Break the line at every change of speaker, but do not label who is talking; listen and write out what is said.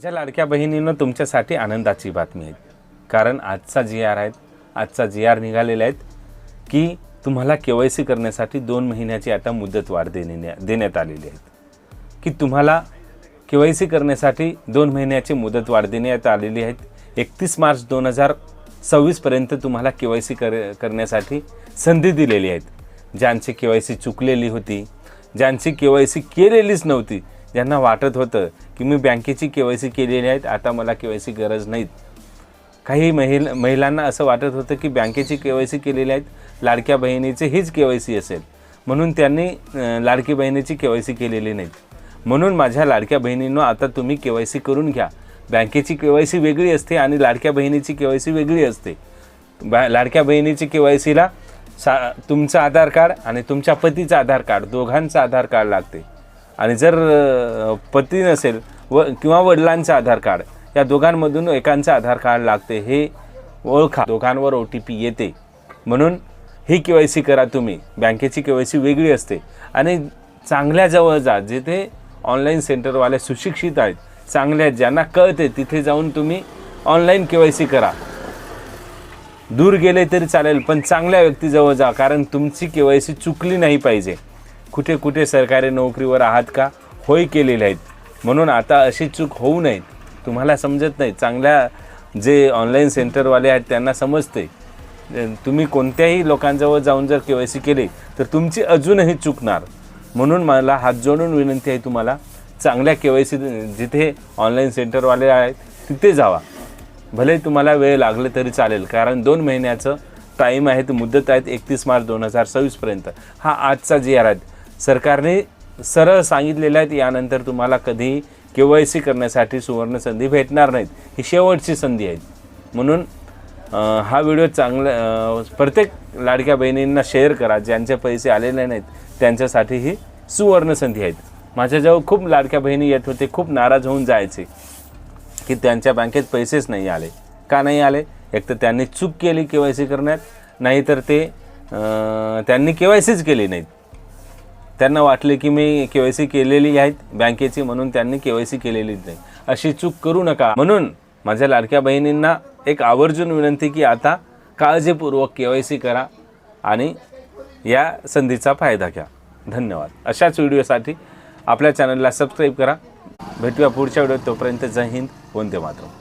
माझ्या लाडक्या बहिणींनो, तुमच्यासाठी आनंदाची बातमी आहे. कारण आजचा जी आर निघालेला आहे की तुम्हाला KYC करण्यासाठी 2 महिन्याची आता मुदतवाढ देण्यात आलेली आहे. की तुम्हाला KYC करण्यासाठी 2 महिन्याची मुदतवाढ देण्यात आलेली आहे. 31 मार्च 2026 पर्यंत तुम्हाला KYC करण्यासाठी संधी दिलेली आहे. ज्यांची KYC चुकलेली होती, ज्यांची KYC केलेलीच नव्हती, ज्यांना वाटत होतं की मी बँकेची KYC केलेली आहे, आता मला KYC गरज नाही. काही महिलांना असं वाटत होतं की बँकेची KYC केलेली आहे, लाडक्या बहिणीची हीच KYC असेल, म्हणून त्यांनी लाडकी बहिणीची KYC केलेली नाही. म्हणून माझ्या लाडक्या बहिणींनो, आता तुम्ही KYC करून घ्या. बँकेची KYC वेगळी असते आणि लाडक्या बहिणीची KYC वेगळी असते. लाडक्या बहिणीची KYCला तुमचं आधार कार्ड आणि तुमच्या पतीचं आधार कार्ड, दोघांचं आधार कार्ड लागते. आणि जर पती नसेल किंवा वडिलांचं आधार कार्ड, या दोघांमधून एकांचं आधार कार्ड लागते. हे ओळखा, दोघांवर OTP येते. म्हणून ही KYC करा तुम्ही. बँकेची KYC वेगळी असते. आणि चांगल्या जवळ जा, जिथे ऑनलाईन सेंटरवाले सुशिक्षित आहेत, चांगल्या ज्यांना कळते, तिथे जाऊन तुम्ही ऑनलाईन KYC करा. दूर गेले तरी चालेल, पण चांगल्या व्यक्तीजवळ जा, कारण तुमची KYC चुकली नाही पाहिजे. कुठे कुठे सरकारी नोकरीवर आहात का? होय केलेले आहेत. म्हणून आता अशी चूक होऊ नये. तुम्हाला समजत नाही, चांगल्या जे ऑनलाईन सेंटरवाले आहेत त्यांना समजते. तुम्ही कोणत्याही लोकांजवळ जाऊन जर KYC केली तर तुमची अजूनही चुकणार. म्हणून मला हात जोडून विनंती आहे तुम्हाला, चांगल्या KYC जिथे ऑनलाईन सेंटरवाले आहेत तिथे जावा. भले तुम्हाला वेळ लागले तरी चालेल, कारण 2 महिन्याचं टाईम आहे, मुदत आहे 31 मार्च 2026 पर्यंत. हा आजचा GR आहे. सरकारने सरळ सांगितलेलं आहे, यानंतर तुम्हाला कधीही KYC करण्यासाठी सुवर्ण संधी भेटणार नाहीत. ही शेवटची संधी आहे. म्हणून हा व्हिडिओ प्रत्येक लाडक्या बहिणींना शेअर करा. ज्यांचे पैसे आलेले नाहीत त्यांच्यासाठी ही सुवर्ण संधी आहेत. माझ्याजवळ खूप लाडक्या बहिणी येत होते, खूप नाराज होऊन जायचे की त्यांच्या बँकेत पैसेच नाही आले. का नाही आले? एक तर त्यांनी चूक केली KYC करण्यात, नाहीतर त्यांनी KYCच केली नाहीत. त्यांना वाटले की मी KYC केलेली आहेत बँकेची, म्हणून त्यांनी KYC केलेली नाही. अशी चूक करू नका. म्हणून माझ्या लाडक्या बहिणींना एक आवर्जून विनंती की आता काळजीपूर्वक KYC करा आणि या संधीचा फायदा घ्या. धन्यवाद. अशाच व्हिडिओसाठी आपल्या चॅनलला सबस्क्राईब करा. भेटूया पुढच्या व्हिडिओत. तोपर्यंत जय हिंद, वंदे मातरम.